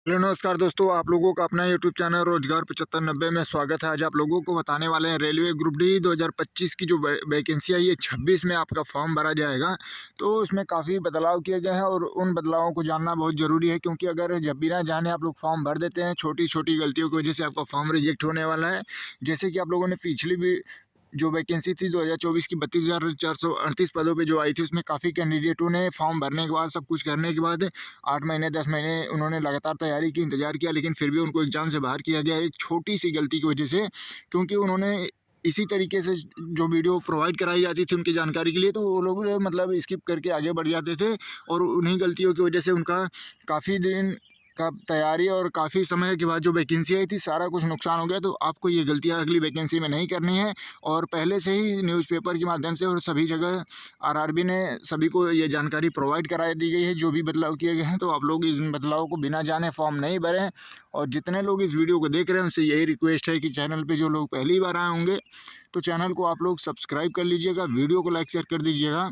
Hello नमस्कार दोस्तों, आप लोगों का अपना यूट्यूब चैनल रोजगार 7590 में स्वागत है। आज आप लोगों को बताने वाले हैं रेलवे ग्रुप डी 2025 की जो वैकेंसी आई है 26 में आपका फॉर्म भरा जाएगा। तो उसमें काफ़ी बदलाव किए गए हैं और उन बदलावों को जानना बहुत ज़रूरी है, क्योंकि अगर जब बिना जाने आप लोग फॉर्म भर देते हैं, छोटी छोटी गलतियों की वजह से आपका फॉर्म रिजेक्ट होने वाला है। जैसे कि आप लोगों ने पिछली भी जो वैकेंसी थी 2024 की 32,438 पदों पे जो आई थी, उसमें काफ़ी कैंडिडेटों ने फॉर्म भरने के बाद, सब कुछ करने के बाद 8 महीने 10 महीने उन्होंने लगातार तैयारी की, इंतज़ार किया, लेकिन फिर भी उनको एग्ज़ाम से बाहर किया गया एक छोटी-सी गलती की वजह से। क्योंकि उन्होंने इसी तरीके से जो वीडियो प्रोवाइड कराई जाती थी उनकी जानकारी के लिए, तो वो लोग मतलब स्किप करके आगे बढ़ जाते थे और उन्हीं गलतियों की वजह से उनका काफ़ी दिन का तैयारी और काफ़ी समय के बाद जो वैकेंसी आई थी, सारा कुछ नुकसान हो गया। तो आपको ये गलतियाँ अगली वैकेंसी में नहीं करनी है और पहले से ही न्यूज़पेपर के माध्यम से और सभी जगह आरआरबी ने सभी को ये जानकारी प्रोवाइड करा दी गई है, जो भी बदलाव किए गए हैं। तो आप लोग इन बदलावों को बिना जाने फॉर्म नहीं भरें। और जितने लोग इस वीडियो को देख रहे हैं उनसे यही रिक्वेस्ट है कि चैनल पे जो लोग पहली बार आए होंगे तो चैनल को आप लोग सब्सक्राइब कर लीजिएगा, वीडियो को लाइक शेयर कर दीजिएगा।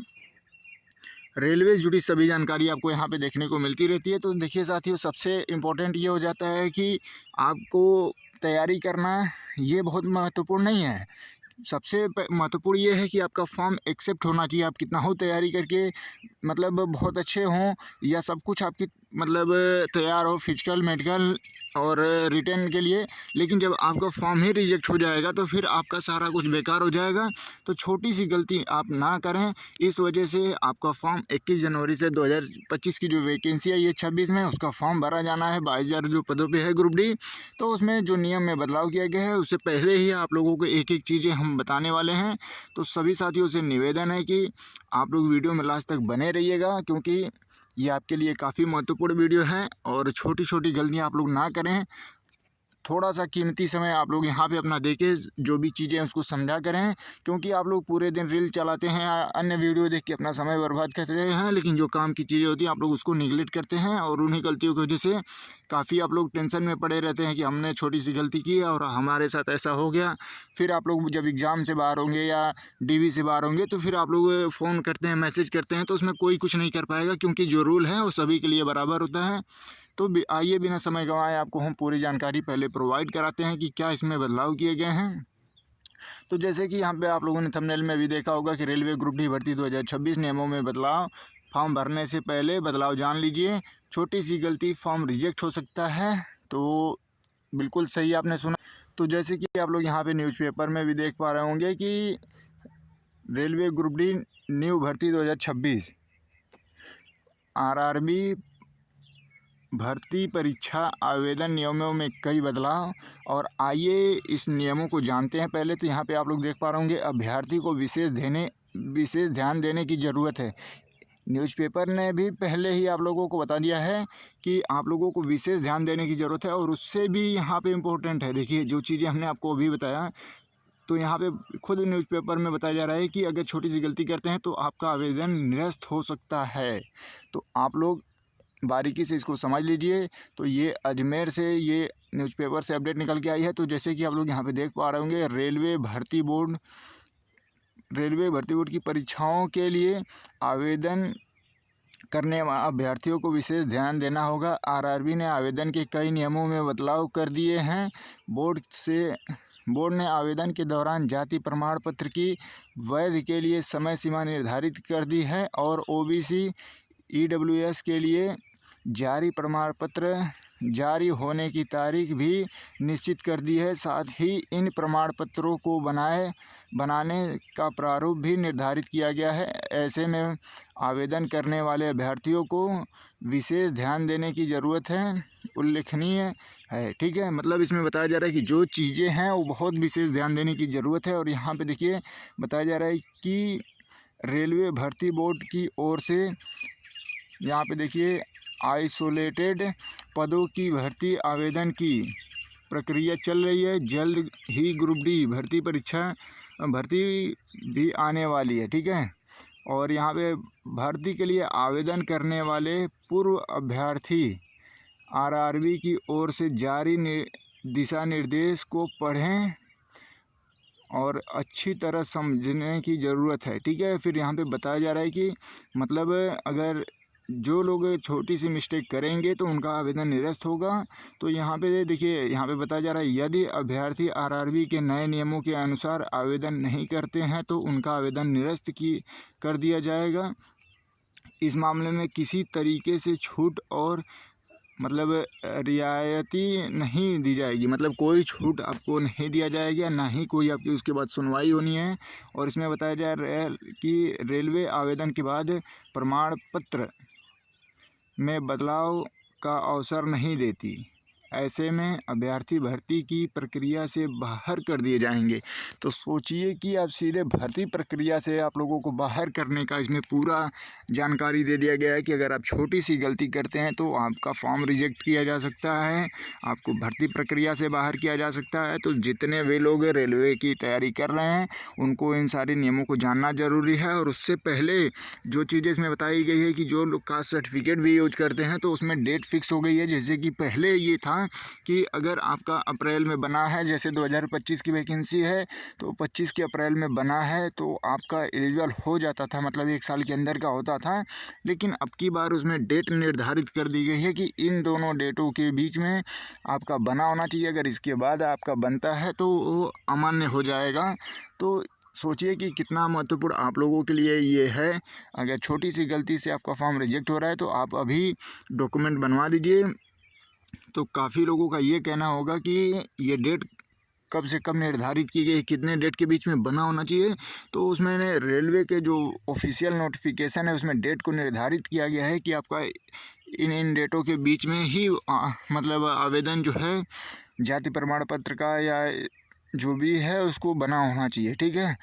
रेलवे से जुड़ी सभी जानकारी आपको यहाँ पे देखने को मिलती रहती है। तो देखिए साथियों, सबसे इम्पोर्टेंट ये हो जाता है कि आपको तैयारी करना ये बहुत महत्वपूर्ण नहीं है। सबसे महत्वपूर्ण ये है कि आपका फॉर्म एक्सेप्ट होना चाहिए। आप कितना हो तैयारी करके मतलब बहुत अच्छे हों या सब कुछ आपकी मतलब तैयार हो, फिजिकल मेडिकल और रिटर्न के लिए, लेकिन जब आपका फॉर्म ही रिजेक्ट हो जाएगा तो फिर आपका सारा कुछ बेकार हो जाएगा। तो छोटी सी गलती आप ना करें। इस वजह से आपका फॉर्म 21 जनवरी से 2025 की जो वैकेंसी है ये 26 में उसका फॉर्म भरा जाना है। 22,000 जो पदों पे है ग्रुप डी। तो उसमें जो नियम में बदलाव किया गया है उससे पहले ही आप लोगों को एक एक चीज़ें हम बताने वाले हैं। तो सभी साथियों से निवेदन है कि आप लोग वीडियो में लास्ट तक बने रहिएगा, क्योंकि ये आपके लिए काफ़ी महत्वपूर्ण वीडियो है और छोटी छोटी गलतियाँ आप लोग ना करें। थोड़ा सा कीमती समय आप लोग यहाँ पे अपना देके जो भी चीज़ें हैं उसको समझा करें, क्योंकि आप लोग पूरे दिन रील चलाते हैं या अन्य वीडियो देख के अपना समय बर्बाद कर रहे हैं, लेकिन जो काम की चीज़ें होती हैं आप लोग उसको निगलेक्ट करते हैं और उन्हीं गलतियों की वजह से काफ़ी आप लोग टेंशन में पड़े रहते हैं कि हमने छोटी सी गलती की है और हमारे साथ ऐसा हो गया। फिर आप लोग जब एग्ज़ाम से बाहर होंगे या डीवी से बाहर होंगे तो फिर आप लोग फ़ोन करते हैं, मैसेज करते हैं, तो उसमें कोई कुछ नहीं कर पाएगा, क्योंकि जो रूल है वो सभी के लिए बराबर होता है। तो आइए बिना समय गंवाए आपको हम पूरी जानकारी पहले प्रोवाइड कराते हैं कि क्या इसमें बदलाव किए गए हैं। तो जैसे कि यहाँ पे आप लोगों ने थंबनेल में भी देखा होगा कि रेलवे ग्रुप डी भर्ती 2026 नियमों में बदलाव। फॉर्म भरने से पहले बदलाव जान लीजिए। छोटी सी गलती फॉर्म रिजेक्ट हो सकता है। तो बिल्कुल सही आपने सुना। तो जैसे कि आप लोग यहाँ पे न्यूज़पेपर में भी देख पा रहे होंगे कि रेलवे ग्रुप डी न्यू भर्ती 2026 आरआरबी भर्ती परीक्षा आवेदन नियमों में कई बदलाव। और आइए इस नियमों को जानते हैं। पहले तो यहाँ पे आप लोग देख पा रहे होंगे अभ्यर्थी को विशेष ध्यान देने की ज़रूरत है। न्यूज़पेपर ने भी पहले ही आप लोगों को बता दिया है कि आप लोगों को विशेष ध्यान देने की ज़रूरत है, और उससे भी यहाँ पे इम्पोर्टेंट है। देखिए जो चीज़ें हमने आपको अभी बताया, तो यहाँ पे खुद न्यूज़पेपर में बताया जा रहा है कि अगर छोटी सी गलती करते हैं तो आपका आवेदन निरस्त हो सकता है। तो आप लोग बारीकी से इसको समझ लीजिए। तो ये अजमेर से ये न्यूज़पेपर से अपडेट निकल के आई है। तो जैसे कि आप लोग यहाँ पे देख पा रहे होंगे रेलवे भर्ती बोर्ड की परीक्षाओं के लिए आवेदन करने अभ्यर्थियों को विशेष ध्यान देना होगा। आरआरबी ने आवेदन के कई नियमों में बदलाव कर दिए हैं। बोर्ड ने आवेदन के दौरान जाति प्रमाण पत्र की वैध के लिए समय सीमा निर्धारित कर दी है और ओबीसी ईडब्ल्यूएस के लिए जारी प्रमाण पत्र जारी होने की तारीख भी निश्चित कर दी है। साथ ही इन प्रमाण पत्रों को बनाने का प्रारूप भी निर्धारित किया गया है। ऐसे में आवेदन करने वाले अभ्यर्थियों को विशेष ध्यान देने की ज़रूरत है, उल्लेखनीय है। ठीक है, मतलब इसमें बताया जा रहा है कि जो चीज़ें हैं वो बहुत विशेष ध्यान देने की ज़रूरत है। और यहाँ पे देखिए बताया जा रहा है कि रेलवे भर्ती बोर्ड की ओर से यहाँ पे देखिए आइसोलेटेड पदों की भर्ती आवेदन की प्रक्रिया चल रही है। जल्द ही ग्रुप डी भर्ती भी आने वाली है। ठीक है, और यहाँ पे भर्ती के लिए आवेदन करने वाले पूर्व अभ्यर्थी आरआरबी की ओर से जारी दिशा निर्देश को पढ़ें और अच्छी तरह समझने की ज़रूरत है। ठीक है, फिर यहाँ पे बताया जा रहा है कि मतलब अगर जो लोग छोटी सी मिस्टेक करेंगे तो उनका आवेदन निरस्त होगा। तो यहाँ पे देखिए, यहाँ पे बताया जा रहा है यदि अभ्यर्थी आरआरबी के नए नियमों के अनुसार आवेदन नहीं करते हैं तो उनका आवेदन निरस्त कर दिया जाएगा। इस मामले में किसी तरीके से छूट और मतलब रियायती नहीं दी जाएगी, मतलब कोई छूट आपको नहीं दिया जाएगा, ना ही कोई आपकी उसके बाद सुनवाई होनी है। और इसमें बताया जा रहा है कि रेलवे आवेदन के बाद प्रमाण पत्र में बदलाव का अवसर नहीं देती। ऐसे में अभ्यर्थी भर्ती की प्रक्रिया से बाहर कर दिए जाएंगे। तो सोचिए कि आप सीधे भर्ती प्रक्रिया से आप लोगों को बाहर करने का इसमें पूरा जानकारी दे दिया गया है कि अगर आप छोटी सी गलती करते हैं तो आपका फॉर्म रिजेक्ट किया जा सकता है, आपको भर्ती प्रक्रिया से बाहर किया जा सकता है। तो जितने भी लोग रेलवे की तैयारी कर रहे हैं उनको इन सारे नियमों को जानना ज़रूरी है। और उससे पहले जो चीज़ें इसमें बताई गई है कि जो लोग कास्ट सर्टिफिकेट भी यूज करते हैं तो उसमें डेट फिक्स हो गई है। जैसे कि पहले ये था कि अगर आपका अप्रैल में बना है, जैसे 2025 की वैकेंसी है तो 25 के अप्रैल में बना है तो आपका एलिजिबल हो जाता था, मतलब 1 साल के अंदर का होता था। लेकिन अब की बार उसमें डेट निर्धारित कर दी गई है कि इन दोनों डेटों के बीच में आपका बना होना चाहिए। अगर इसके बाद आपका बनता है तो वो अमान्य हो जाएगा। तो सोचिए कि कितना महत्वपूर्ण आप लोगों के लिए ये है। अगर छोटी सी गलती से आपका फॉर्म रिजेक्ट हो रहा है तो आप अभी डॉक्यूमेंट बनवा लीजिए। तो काफ़ी लोगों का ये कहना होगा कि ये डेट कब से कब निर्धारित की गई, कितने डेट के बीच में बना होना चाहिए। तो उसमें रेलवे के जो ऑफिशियल नोटिफिकेशन है उसमें डेट को निर्धारित किया गया है कि आपका इन डेटों के बीच में ही मतलब आवेदन जो है जाति प्रमाण पत्र का या जो भी है उसको बना होना चाहिए, ठीक है।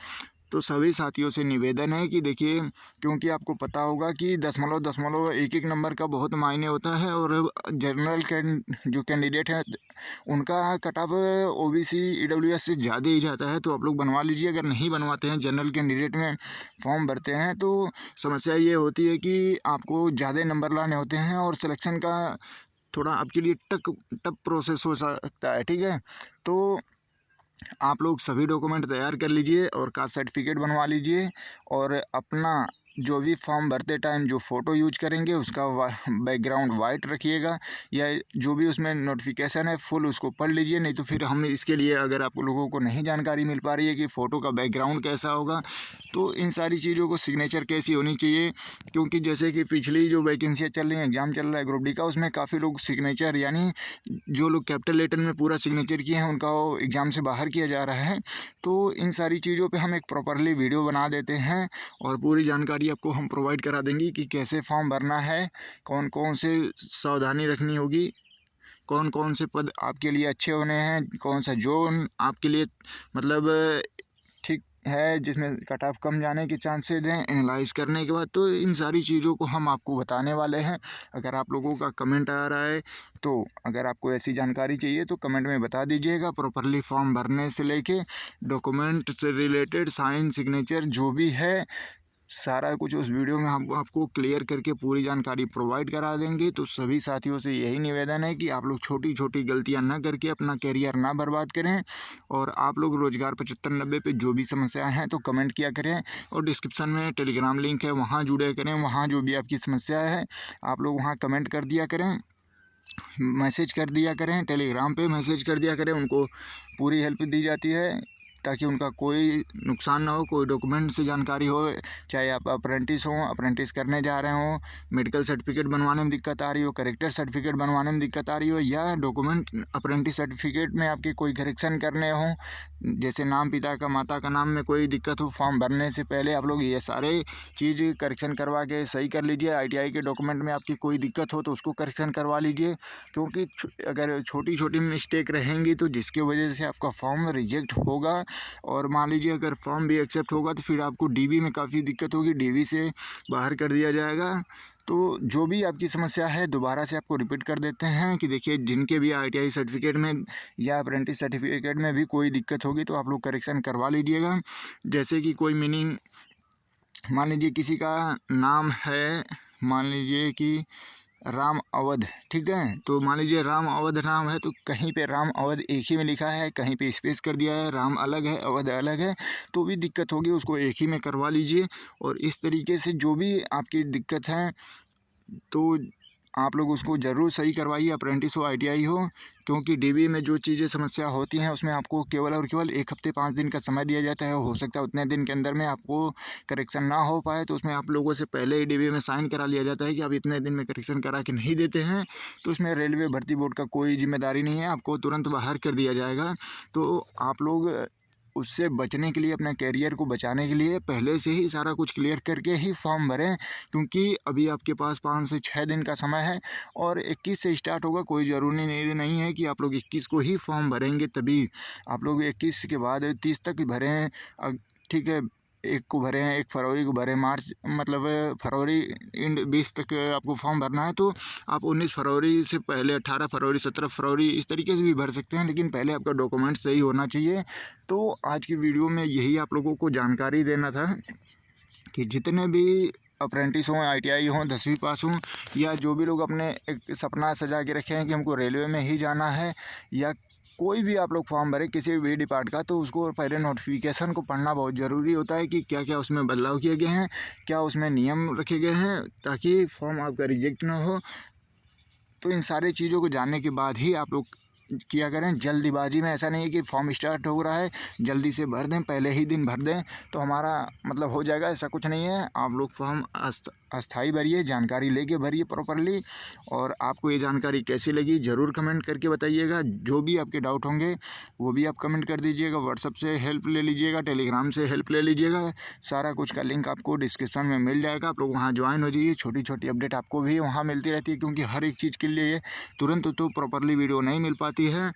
तो सभी साथियों से निवेदन है कि देखिए, क्योंकि आपको पता होगा कि दशमलव एक एक नंबर का बहुत मायने होता है। और जनरल जो कैंडिडेट है उनका कट ऑफ ओबीसी ईडब्ल्यूएस से ज़्यादा ही जाता है। तो आप लोग बनवा लीजिए। अगर नहीं बनवाते हैं, जनरल कैंडिडेट में फॉर्म भरते हैं तो समस्या ये होती है कि आपको ज़्यादा नंबर लाने होते हैं और सिलेक्शन का थोड़ा आपके लिए टफ प्रोसेस हो सकता है, ठीक है। तो आप लोग सभी डॉक्यूमेंट तैयार कर लीजिए और कास्ट सर्टिफिकेट बनवा लीजिए। और अपना जो भी फॉर्म भरते टाइम जो फ़ोटो यूज करेंगे उसका बैकग्राउंड वाइट रखिएगा, या जो भी उसमें नोटिफिकेशन है फुल उसको पढ़ लीजिए। नहीं तो फिर हम इसके लिए, अगर आप लोगों को नहीं जानकारी मिल पा रही है कि फ़ोटो का बैकग्राउंड कैसा होगा, तो इन सारी चीज़ों को सिग्नेचर कैसी होनी चाहिए। क्योंकि जैसे कि पिछली जो वैकेंसियाँ चल रही हैं, एग्ज़ाम चल रहा है ग्रुप डी का, उसमें काफ़ी लोग सिग्नेचर, यानी जो लोग कैपिटल लेटर में पूरा सिग्नेचर किए हैं उनका एग्ज़ाम से बाहर किया जा रहा है। तो इन सारी चीज़ों पे हम एक प्रॉपरली वीडियो बना देते हैं और पूरी जानकारी आपको हम प्रोवाइड करा देंगे कि कैसे फॉर्म भरना है, कौन कौन से सावधानी रखनी होगी, कौन कौन से पद आपके लिए अच्छे होने हैं, कौन सा जोन आपके लिए मतलब ठीक है जिसमें कट ऑफ कम जाने के चांसेस हैं एनालाइज करने के बाद। तो इन सारी चीज़ों को हम आपको बताने वाले हैं। अगर आप लोगों का कमेंट आ रहा है तो अगर आपको ऐसी जानकारी चाहिए तो कमेंट में बता दीजिएगा। प्रॉपरली फॉर्म भरने से लेके डॉक्यूमेंट से रिलेटेड साइन सिग्नेचर जो भी है सारा कुछ उस वीडियो में हम आपको क्लियर करके पूरी जानकारी प्रोवाइड करा देंगे। तो सभी साथियों से यही निवेदन है कि आप लोग छोटी छोटी गलतियां ना करके अपना कैरियर ना बर्बाद करें। और आप लोग रोजगार 7590 पे जो भी समस्याएं हैं तो कमेंट किया करें। और डिस्क्रिप्शन में टेलीग्राम लिंक है, वहाँ जुड़े करें। वहाँ जो भी आपकी समस्या है आप लोग वहाँ कमेंट कर दिया करें, मैसेज कर दिया करें, टेलीग्राम पे मैसेज कर दिया करें। उनको पूरी हेल्प दी जाती है ताकि उनका कोई नुकसान ना हो, कोई डॉक्यूमेंट से जानकारी हो, चाहे आप अप्रेंटिस हों, अप्रेंटिस करने जा रहे हों, मेडिकल सर्टिफिकेट बनवाने में दिक्कत आ रही हो, करेक्टर सर्टिफिकेट बनवाने में दिक्कत आ रही हो, या डॉक्यूमेंट अप्रेंटिस सर्टिफिकेट में आपके कोई करेक्शन करने हों, जैसे नाम पिता का, माता का नाम में कोई दिक्कत हो, फॉर्म भरने से पहले आप लोग ये सारे चीज़ करेक्शन करवा के सही कर लीजिए। ITI के डॉक्यूमेंट में आपकी कोई दिक्कत हो तो उसको करेक्शन करवा लीजिए। क्योंकि अगर छोटी छोटी मिस्टेक रहेंगी तो जिसकी वजह से आपका फॉर्म रिजेक्ट होगा। और मान लीजिए अगर फॉर्म भी एक्सेप्ट होगा तो फिर आपको DV में काफ़ी दिक्कत होगी, DV से बाहर कर दिया जाएगा। तो जो भी आपकी समस्या है दोबारा से आपको रिपीट कर देते हैं कि देखिए, जिनके भी ITI सर्टिफिकेट में या अप्रेंटिस सर्टिफिकेट में भी कोई दिक्कत होगी तो आप लोग करेक्शन करवा लीजिएगा। जैसे कि कोई मीनिंग, मान लीजिए किसी का नाम है, मान लीजिए कि राम अवध, ठीक है। तो मान लीजिए राम अवध नाम है तो कहीं पे राम अवध एक ही में लिखा है, कहीं पे स्पेस कर दिया है, राम अलग है अवध अलग है, तो भी दिक्कत होगी, उसको एक ही में करवा लीजिए। और इस तरीके से जो भी आपकी दिक्कत है तो आप लोग उसको ज़रूर सही करवाइए, अप्रेंटिस हो, ITI हो, क्योंकि DB में जो चीज़ें समस्या होती हैं उसमें आपको केवल और केवल 1 हफ़्ते 5 दिन का समय दिया जाता है। हो सकता है उतने दिन के अंदर में आपको करेक्शन ना हो पाए, तो उसमें आप लोगों से पहले ही DB में साइन करा लिया जाता है कि आप इतने दिन में करेक्शन करा के नहीं देते हैं, तो इसमें रेलवे भर्ती बोर्ड का कोई ज़िम्मेदारी नहीं है, आपको तुरंत बाहर कर दिया जाएगा। तो आप लोग उससे बचने के लिए, अपने करियर को बचाने के लिए पहले से ही सारा कुछ क्लियर करके ही फॉर्म भरें, क्योंकि अभी आपके पास 5 से 6 दिन का समय है और 21 से स्टार्ट होगा। कोई ज़रूरी नहीं है कि आप लोग 21 को ही फॉर्म भरेंगे तभी। आप लोग 21 के बाद 30 तक भरें, ठीक है। 1 को भरें, 1 फरवरी को भरें, मार्च मतलब फरवरी एंड 20 तक आपको फॉर्म भरना है, तो आप 19 फरवरी से पहले 18 फरवरी, 17 फरवरी इस तरीके से भी भर सकते हैं, लेकिन पहले आपका डॉक्यूमेंट सही होना चाहिए। तो आज की वीडियो में यही आप लोगों को जानकारी देना था कि जितने भी अप्रेंटिस हों, ITI हों, 10वीं पास हों, या जो भी लोग अपने एक सपना सजा के रखे हैं कि हमको रेलवे में ही जाना है, या कोई भी आप लोग फॉर्म भरें किसी भी डिपार्ट का, तो उसको पहले नोटिफिकेशन को पढ़ना बहुत ज़रूरी होता है कि क्या क्या उसमें बदलाव किए गए हैं, क्या उसमें नियम रखे गए हैं, ताकि फॉर्म आपका रिजेक्ट ना हो। तो इन सारी चीज़ों को जानने के बाद ही आप लोग किया करें। जल्दीबाजी में ऐसा नहीं है कि फॉर्म स्टार्ट हो रहा है जल्दी से भर दें, पहले ही दिन भर दें तो हमारा मतलब हो जाएगा, ऐसा कुछ नहीं है। आप लोग फॉर्म अस्थाई भरिए, जानकारी लेके भरिए प्रॉपरली। और आपको ये जानकारी कैसी लगी ज़रूर कमेंट करके बताइएगा। जो भी आपके डाउट होंगे वो भी आप कमेंट कर दीजिएगा, व्हाट्सअप से हेल्प ले लीजिएगा, टेलीग्राम से हेल्प ले लीजिएगा। सारा कुछ का लिंक आपको डिस्क्रिप्शन में मिल जाएगा, आप लोग वहाँ ज्वाइन हो जाइए। छोटी छोटी अपडेट आपको भी वहाँ मिलती रहती है, क्योंकि हर एक चीज़ के लिए तुरंत तो प्रॉपरली वीडियो नहीं मिल पाती है,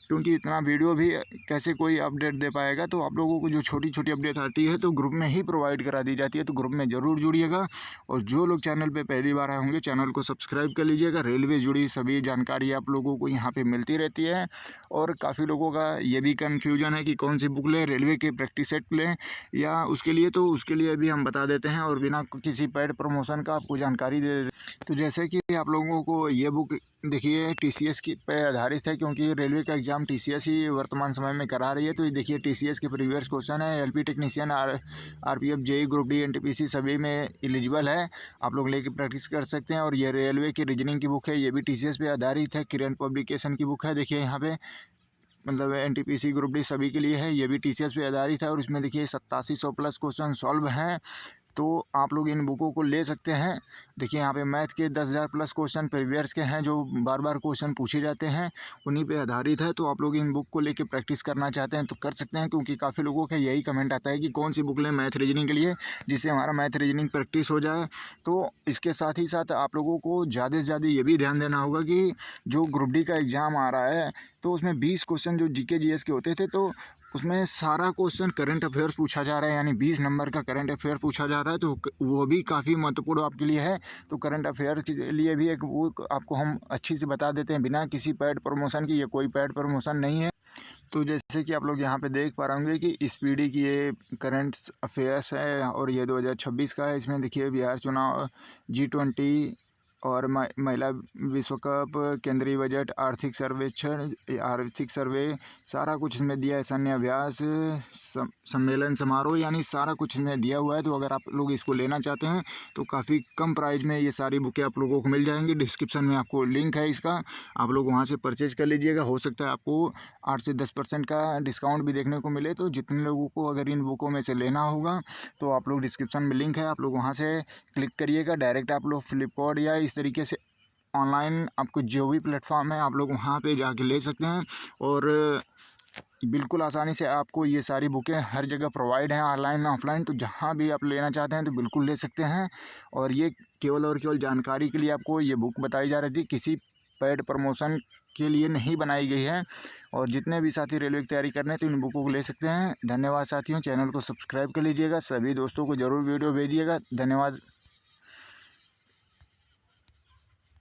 क्योंकि इतना वीडियो भी कैसे कोई अपडेट दे पाएगा। तो आप लोगों को जो छोटी छोटी अपडेट आती है तो ग्रुप में ही प्रोवाइड करा दी जाती है, तो ग्रुप में ज़रूर जुड़िएगा। और जो लोग चैनल पे पहली बार आए होंगे चैनल को सब्सक्राइब कर लीजिएगा। रेलवे जुड़ी सभी जानकारी आप लोगों को यहाँ पे मिलती रहती है। और काफ़ी लोगों का ये भी कन्फ्यूजन है कि कौन सी बुक लें, रेलवे के प्रैक्टिस सेट लें या उसके लिए, तो उसके लिए भी हम बता देते हैं और बिना किसी पेड प्रमोशन का आपको जानकारी दे देते हैं। तो जैसे कि आप लोगों को ये बुक देखिए TCS की पे आधारित है, क्योंकि रेलवे का एग्ज़ाम TCS ही वर्तमान समय में करा रही है। तो ये देखिए TCS के प्रीवियस क्वेश्चन है। LP technician, RPF, JEE, group D, NTPC सभी में एलिजिबल है, आप लोग लेके प्रैक्टिस कर सकते हैं। और ये रेलवे की रीजनिंग की बुक है, ये भी TCS पे आधारित है। किरण पब्लिकेशन की बुक है, देखिए यहाँ पे मतलब NTPC, ग्रुप डी सभी के लिए है, ये भी TCS पे आधारित है। और इसमें देखिए 8700 प्लस क्वेश्चन सॉल्व हैं, तो आप लोग इन बुकों को ले सकते हैं। देखिए यहाँ पे मैथ के 10,000 प्लस क्वेश्चन प्रीवियस के हैं, जो बार बार क्वेश्चन पूछे जाते हैं, उन्हीं पे आधारित है। तो आप लोग इन बुक को लेके प्रैक्टिस करना चाहते हैं तो कर सकते हैं, क्योंकि काफ़ी लोगों का यही कमेंट आता है कि कौन सी बुक लें मैथ रीजनिंग के लिए, जिससे हमारा मैथ रीजनिंग प्रैक्टिस हो जाए। तो इसके साथ ही साथ आप लोगों को ज़्यादा से ज़्यादा ये भी ध्यान देना होगा कि जो ग्रुप डी का एग्ज़ाम आ रहा है, तो उसमें 20 क्वेश्चन जो GK GS के होते थे, तो उसमें सारा क्वेश्चन करंट अफेयर्स पूछा जा रहा है, यानी 20 नंबर का करंट अफेयर पूछा जा रहा है। तो वो भी काफ़ी महत्वपूर्ण आपके लिए है। तो करंट अफेयर के लिए भी एक वो आपको हम अच्छी से बता देते हैं, बिना किसी पेड प्रमोशन की। ये कोई पेड प्रमोशन नहीं है। तो जैसे कि आप लोग यहाँ पे देख पा रहे होंगे कि SPD की ये करंट अफेयर्स है और ये 2026 का है। इसमें देखिए बिहार चुनाव, G20 और महिला विश्व कप, केंद्रीय बजट, आर्थिक सर्वेक्षण, आर्थिक सर्वे, सारा कुछ इसमें दिया है। सैन्य अभ्यास, सम्मेलन समारोह, यानी सारा कुछ इसमें दिया हुआ है। तो अगर आप लोग इसको लेना चाहते हैं तो काफ़ी कम प्राइस में ये सारी बुकें आप लोगों को मिल जाएंगी। डिस्क्रिप्शन में आपको लिंक है इसका, आप लोग वहाँ से परचेज कर लीजिएगा। हो सकता है आपको 8 से 10% का डिस्काउंट भी देखने को मिले। तो जितने लोगों को अगर इन बुकों में से लेना होगा तो आप लोग डिस्क्रिप्शन में लिंक है, आप लोग वहाँ से क्लिक करिएगा। डायरेक्ट आप लोग फ्लिपकार्ट या इस तरीके से ऑनलाइन आपको जो भी प्लेटफॉर्म है आप लोग वहाँ पे जाके ले सकते हैं। और बिल्कुल आसानी से आपको ये सारी बुकें हर जगह प्रोवाइड हैं, ऑनलाइन ऑफलाइन। तो जहाँ भी आप लेना चाहते हैं तो बिल्कुल ले सकते हैं। और ये केवल और केवल जानकारी के लिए आपको ये बुक बताई जा रही थी, किसी पेड प्रमोशन के लिए नहीं बनाई गई है। और जितने भी साथी रेलवे की तैयारी कर रहे हैं तो इन बुकों को ले सकते हैं। धन्यवाद साथियों, चैनल को सब्सक्राइब कर लीजिएगा, सभी दोस्तों को ज़रूर वीडियो भेजिएगा। धन्यवाद।